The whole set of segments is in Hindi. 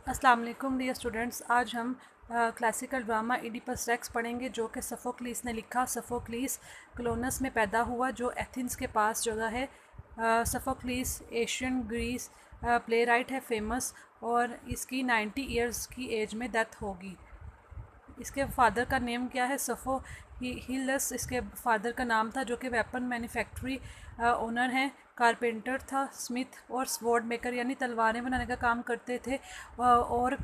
अस्सलाम वालेकुम डियर स्टूडेंट्स। आज हम क्लासिकल ड्रामा इडिपस रेक्स पढ़ेंगे जो कि सोफोक्लीस ने लिखा। सोफोक्लीस क्लोनस में पैदा हुआ जो एथेंस के पास जगह है। Sophocles Asian Greece play right है, फेमस, और इसकी 90 ईयर्स की एज में डेथ होगी। इसके फादर का नेम क्या है? सफ़ो हिलस इसके फादर का नाम था, जो कि वेपन मैन्युफैक्चरी ओनर हैं। कारपेंटर था, स्मिथ और स्वॉर्ड मेकर यानी तलवारें बनाने का काम करते थे, और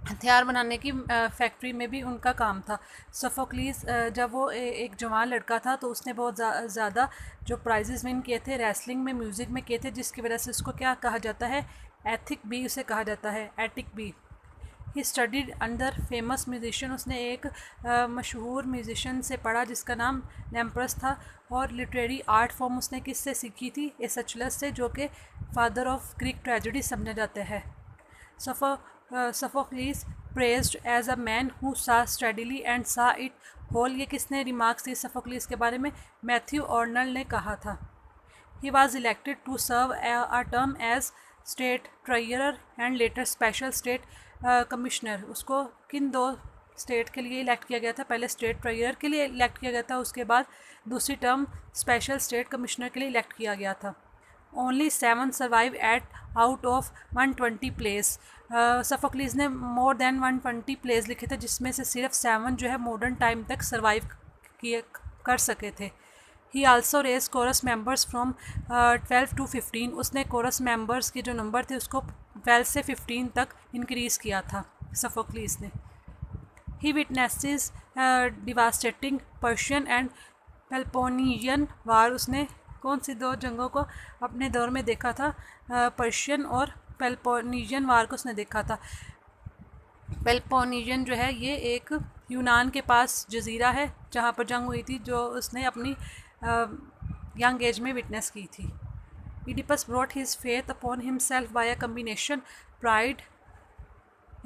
हथियार बनाने की फैक्ट्री में भी उनका काम था। सोफोक्लीस जब वो एक जवान लड़का था तो उसने बहुत ज़्यादा जो प्राइजेस विन किए थे रेसलिंग में, म्यूज़िक में किए थे, जिसकी वजह से उसको क्या कहा जाता है? एथिक बी उसे कहा जाता है, Attic bee. He studied under famous musician, उसने एक मशहूर म्यूजिशियन से पढ़ा जिसका नाम लैम्प्रस था। और लिटरेरी आर्ट फॉर्म उसने किससे सीखी थी? एसएचलस से, जो कि फादर ऑफ ग्रीक ट्रेजेडी समझा जाता है। Sophocles praised as a man who saw steadily and saw it whole. ये किसने रिमार्क्स दी सोफोक्लीस के बारे में? मैथ्यू ऑर्नल ने कहा था। He was elected to serve a term as state treasurer and later special state commissioner. उसको किन दो स्टेट के लिए इलेक्ट किया गया था? पहले स्टेट ट्रेजरर के लिए इलेक्ट किया गया था, उसके बाद दूसरी टर्म स्पेशल स्टेट कमिश्नर के लिए इलेक्ट किया गया था। Only 7 survive at out of 120 plays. Sophocles ने मोर देन 120 प्लेस लिखे थे, जिसमें से सिर्फ 7 जो है मॉडर्न टाइम तक सर्वाइव किए कर सके थे। He also raise chorus members from 12 to 15। उसने कोरस मेंबर्स के जो नंबर थे उसको 12 से 15 तक इंक्रीज़ किया था सोफोक्लीस ने। ही witnesses devastating Persian and Peloponnesian वार। उसने कौन सी दो जंगों को अपने दौर में देखा था? पर्शियन और पेलोपोनेशियन वार को उसने देखा था। पेलोपोनेशियन जो है ये एक यूनान के पास जजीरा है जहाँ पर जंग हुई थी, जो उसने अपनी यंग एज में विटनेस की थी। Oedipus brought his faith upon himself by a combination pride,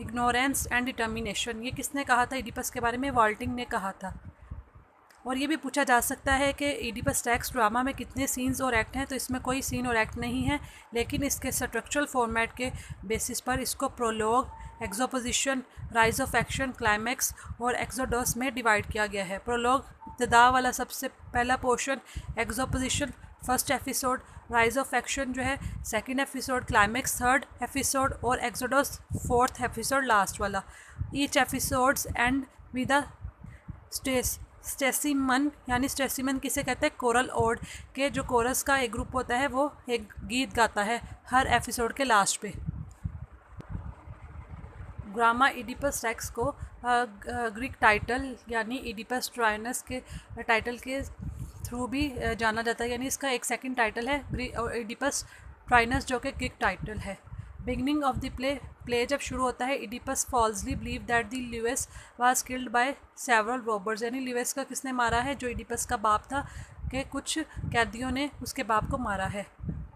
ignorance and determination. ये किसने कहा था इडिपस के बारे में? वाल्टिंग ने कहा था। और ये भी पूछा जा सकता है कि इडिपस रेक्स ड्रामा में कितने सीन्स और एक्ट हैं, तो इसमें कोई सीन और एक्ट नहीं है, लेकिन इसके स्ट्रक्चरल फॉर्मेट के बेसिस पर इसको prologue, exposition, rise of action, climax और एक्सोडस में डिवाइड किया गया है। प्रोलॉग इब्तिदा वाला सबसे पहला portion, exposition first episode, rise of action जो है second episode, climax third episode और एक्सोडस फोर्थ एपिसोड लास्ट वाला। Each episodes end with the stasimon, यानी स्टेसिमन किसे कहते हैं? कोरल ओड के जो कोरस का एक ग्रुप होता है वो एक गीत गाता है हर एपिसोड के लास्ट पे। ड्रामा इडिपस रेक्स को ग्रीक टाइटल यानी इडिपस ट्राइनस के टाइटल के थ्रू भी जाना जाता है, यानी इसका एक सेकंड टाइटल है इडिपस ट्राइनस, जो कि ग्रीक टाइटल है। बिगनिंग ऑफ द प्ले जब शुरू होता है, Oedipus falsely believe that the Lewis was killed by several robbers, यानी ल्यूइस का किसने मारा है? जो इडिपस का बाप था, कि कुछ कैदियों ने उसके बाप को मारा है।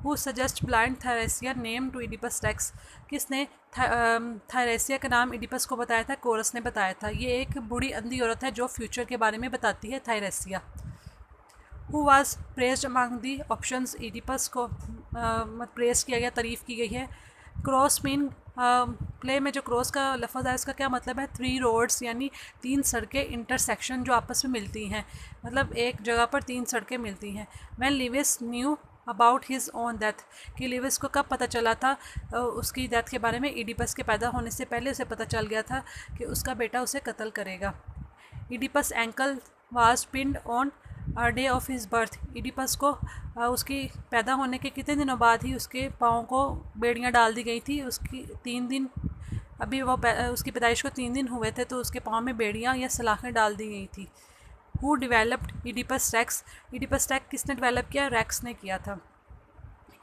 Who suggest blind Tiresias name to Oedipus Rex. किसने थायरेसिया का नाम इडिपस को बताया था? कोरस ने बताया था। ये एक बूढ़ी अंधी औरत है जो फ्यूचर के बारे में बताती है, Tiresias. Who was praised among the options. Oedipus को प्रेज किया गया, तारीफ़ की गई है। क्रॉस मीन प्ले में जो क्रॉस का लफ्ज़ है उसका क्या मतलब है? 3 रोड्स यानी 3 सड़कें इंटरसेक्शन जो आपस में मिलती हैं, मतलब एक जगह पर 3 सड़कें मिलती हैं। When Lewis knew about his own death, कि ल्यूइस को कब पता चला था उसकी डेथ के बारे में? इडिपस के पैदा होने से पहले उसे पता चल गया था कि उसका बेटा उसे कत्ल करेगा। Oedipus ankle was pinned on day of his birth. Oedipus को उसकी पैदा होने के कितने दिनों बाद ही उसके पाँव को बेड़ियाँ डाल दी गई थी। उसकी 3 दिन अभी वो उसकी पैदाइश को 3 दिन हुए थे, तो उसके पाँव में बेड़ियाँ या सलाखें डाल दी गई थी। Who developed Oedipus Rex. Oedipus Rex किसने डेवलप किया? रेक्स ने किया था।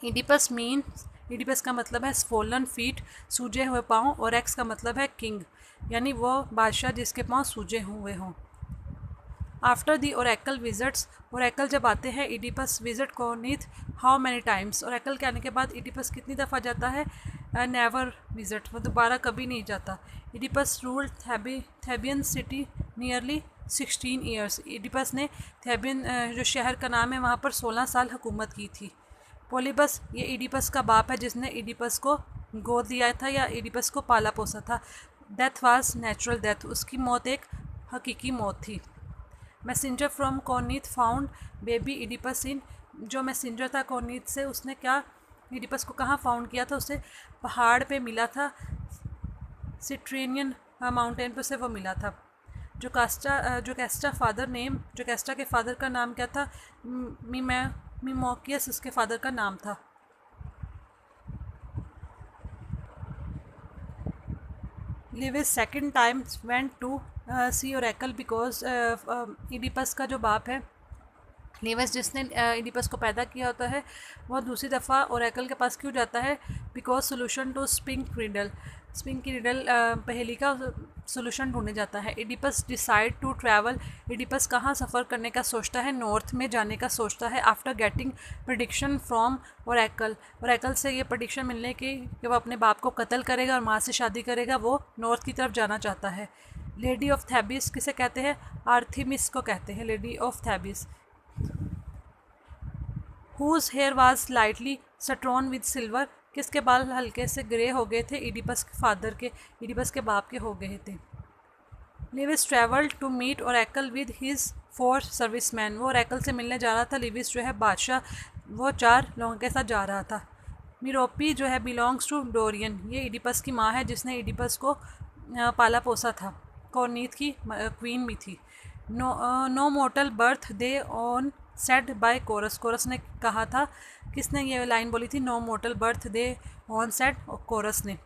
इडिपस मीन्स, इडिपस का मतलब है स्वोलन फीट, सूजे हुए पाँव, और रेक्स का मतलब है किंग, यानी वो बादशाह जिसके पाँव सूजे हुए हों। After the oracle visits, oracle जब आते हैं, Oedipus visit Corinth how many times. Oracle के आने के बाद इडिपस कितनी दफ़ा जाता है? नेवर विजिट, वो दोबारा कभी नहीं जाता। Oedipus ruled Theban city nearly 16 years. Oedipus ने थेबियन जो शहर का नाम है वहाँ पर 16 साल हुकूमत की थी। पोलिबस, ये इडिपस का बाप है जिसने इडिपस को गोद दिया था या इडिपस को पाला पोसा था। डेथ वाज नेचुरल डेथ, उसकी मौत एक हकीकी मौत थी। Messenger from Corinth found baby Oedipus in, जो मैसेंजर था कॉर्नीथ से, उसने क्या इडिपस को कहाँ फाउंड किया था? उसे पहाड़ पे मिला था, सिट्रेनियन माउंटेन पे से वो मिला था। जो कैस्टा फादर नेम, जो कैस्टा के फादर का नाम क्या था? मिमोकियस उसके फादर का नाम था। Laius second time went to see oracle because Oedipus का जो बाप है लिविस, जिसने इडिपस को पैदा किया होता है, वह दूसरी दफ़ा ओरेकल के पास क्यों जाता है? बिकॉज सोल्यूशन टू स्पिंग की रिडल पहेली का सोल्यूशन ढूंढने जाता है। Oedipus decide to travel, Oedipus कहाँ सफ़र करने का सोचता है? नॉर्थ में जाने का सोचता है। After getting prediction from Oracle से ये प्रेडिक्शन मिलने की कि वो अपने बाप को कत्ल करेगा और माँ से शादी करेगा, वो नॉर्थ की तरफ जाना चाहता है। लेडी ऑफ थेबिस किसे कहते हैं? आर्थिमिस को कहते हैं, lady of Thebes. Whose hair was lightly strewn with silver, किसके बाल हल्के से ग्रे हो गए थे? इडिपस के फादर के, इडिपस के बाप के हो गए थे। Laius travelled to meet oracle with his 4 servicemen, वो ओरेकल से मिलने जा रहा था। लिविस जो है बादशाह, वो 4 लोगों के साथ जा रहा था। मिरोपी जो है बिलोंग्स टू डोरियन, ये इडिपस की माँ है जिसने इडिपस को पाला पोसा था। कॉर्नीथ की क्वीन भी थी। No mortal birth they own said by chorus, chorus ने कहा था, किसने ये लाइन बोली थी? No mortal birth they own said, chorus ने।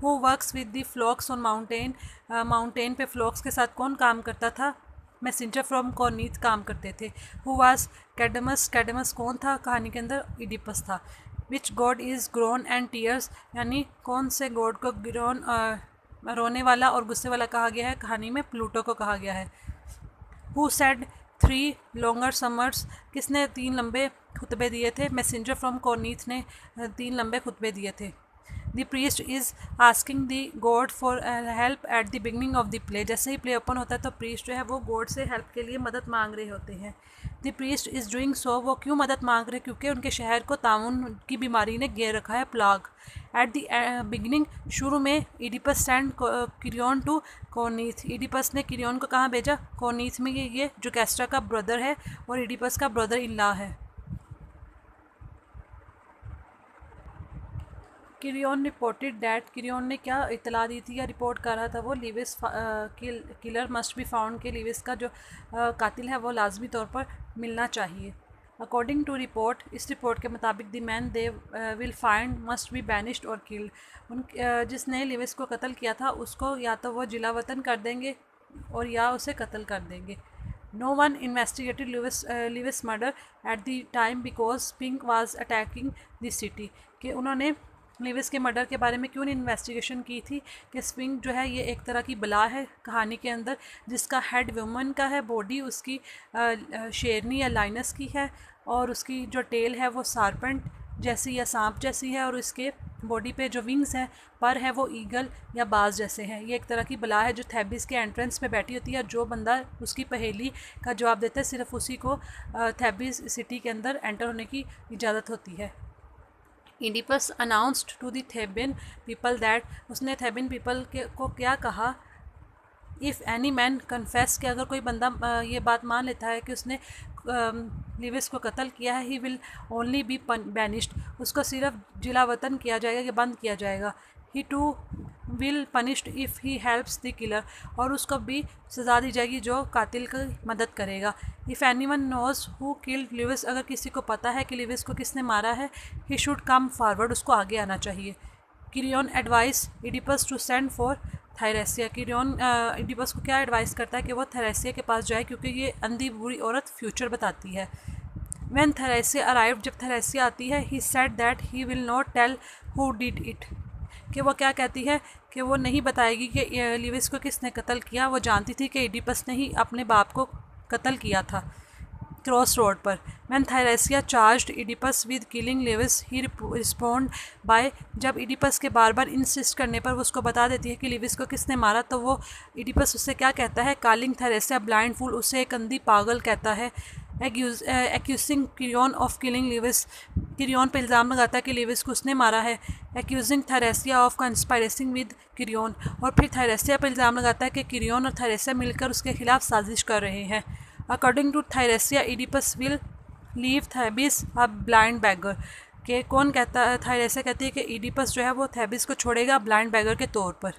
Who works with the flocks on mountain, mountain पे फ्लॉक्स के साथ कौन काम करता था? मैसेंजर फ्रॉम कॉर्नीथ काम करते थे। हु वाज कैडमस, कैडमस कौन था कहानी के अंदर? इडिपस था। Which god is grown and tears, यानी कौन से गॉड को ग्रोन रोने वाला और गुस्से वाला कहा गया है? कहानी में प्लूटो को कहा गया है। हु सेड 3 लॉन्गर समर्स, किसने 3 लंबे खुतबे दिए थे? मैसेंजर फ्रॉम कॉर्नीथ ने 3 लंबे खुतबे दिए थे। The priest is asking the God for help at the beginning of the play, जैसे ही प्ले ओपन होता है तो प्रीस्ट जो है वो गॉड से हेल्प के लिए मदद मांग रहे होते हैं। The priest is doing so, वो क्यों मदद मांग रहे? क्योंकि उनके शहर को ताउन की बीमारी ने घेर रखा है, प्लाग। एट द बिगनिंग, शुरू में, इडिपस सेंड किरियन टू कॉर्नीथ, इडिपस ने किरियन को कहाँ भेजा? कॉर्नीथ में। ये जो कैस्ट्रा का ब्रदर है और इडिपस का ब्रदर इन लॉ है। किरियन रिपोर्टेड डैट, किरियन ने क्या इतला दी थी या रिपोर्ट कर रहा था वो? Lewis killer must be found, के लिविस का जो कातिल है वो लाजमी तौर पर मिलना चाहिए। अकॉर्डिंग टू रिपोर्ट, इस रिपोर्ट के मुताबिक the man they will find must be banished और किल्ड, उन जिसने लिविस को कत्ल किया था उसको या तो वो जिला वतन कर देंगे और या उसे कत्ल कर देंगे। No one investigated Laius murder at the time because Sphinx was attacking the city, कि उन्होंने लिविस के मर्डर के बारे में क्यों नहीं इन्वेस्टिगेशन की थी? कि स्पिंक जो है ये एक तरह की बला है कहानी के अंदर, जिसका हेड वुमन का है, बॉडी उसकी शेरनी या लाइनस की है और उसकी जो टेल है वो सार्पेंट जैसी या सांप जैसी है और उसके बॉडी पे जो विंग्स हैं, पर है, वो ईगल या बाज जैसे हैं। ये एक तरह की बला है जो थेबिस के एंट्रेंस पे बैठी होती है। जो बंदा उसकी पहेली का जवाब देता है सिर्फ उसी को थेबिस सिटी के अंदर एंटर होने की इजाज़त होती है। Oedipus announced to the Theban people that, उसने थेबिन पीपल को क्या कहा? इफ़ एनी मैन कन्फेस, कि अगर कोई बंदा ये बात मान लेता है कि उसने लिविस को कत्ल किया है, he will only be banished, उसको सिर्फ जिला वतन किया जाएगा या बंद किया जाएगा। He too will punished if he helps the killer, और उसको भी सज़ा दी जाएगी जो कातिल की मदद करेगा। If any one knows who killed Lewis, अगर किसी को पता है कि लिविस को किसने मारा है, ही शुड कम फॉरवर्ड, उसको आगे आना चाहिए। Creon advice Oedipus to send for Tiresias, Creon Oedipus को क्या एडवाइस करता है कि वो थायरेसिया के पास जाए, क्योंकि ये अंधी बुरी औरत फ्यूचर बताती है। व्हेन थायरेसिया अराइव, जब थायरेसिया आती है, he said that he will not tell who did it, कि वो क्या कहती है कि वो नहीं बताएगी कि लिविस को किसने कत्ल किया। वो जानती थी कि इडिपस ने ही अपने बाप को कत्ल किया था क्रॉस रोड पर। When Tiresias charged Oedipus with killing Laius, he respond by, जब इडिपस के बार बार इंसिस्ट करने पर वो उसको बता देती है कि लिविस को किसने मारा, तो वो इडिपस उससे क्या कहता है? कॉलिंग थायरेसिया ब्लाइंड फूल, उसे एक अंधी पागल कहता है। एक्यूजिंग किरियन ऑफ किलिंग लिविस, किरियन पर इल्ज़ाम लगाता है कि लिविस को उसने मारा है। एक्यूजिंग थायरेसिया ऑफ कंस्पायरेसिंग विद किरियन, और फिर थायरेसिया पर इल्ज़ाम लगाता है कि किरियन और थायरेसिया मिलकर उसके खिलाफ साजिश कर रहे हैं। According to Tiresias Oedipus will leave Thebes a blind beggar, कि कौन कहता है, थायरेसिया कहती है कि इडिपस जो है वो थेबिस को छोड़ेगा ब्लाइंड बैगर के तौर पर।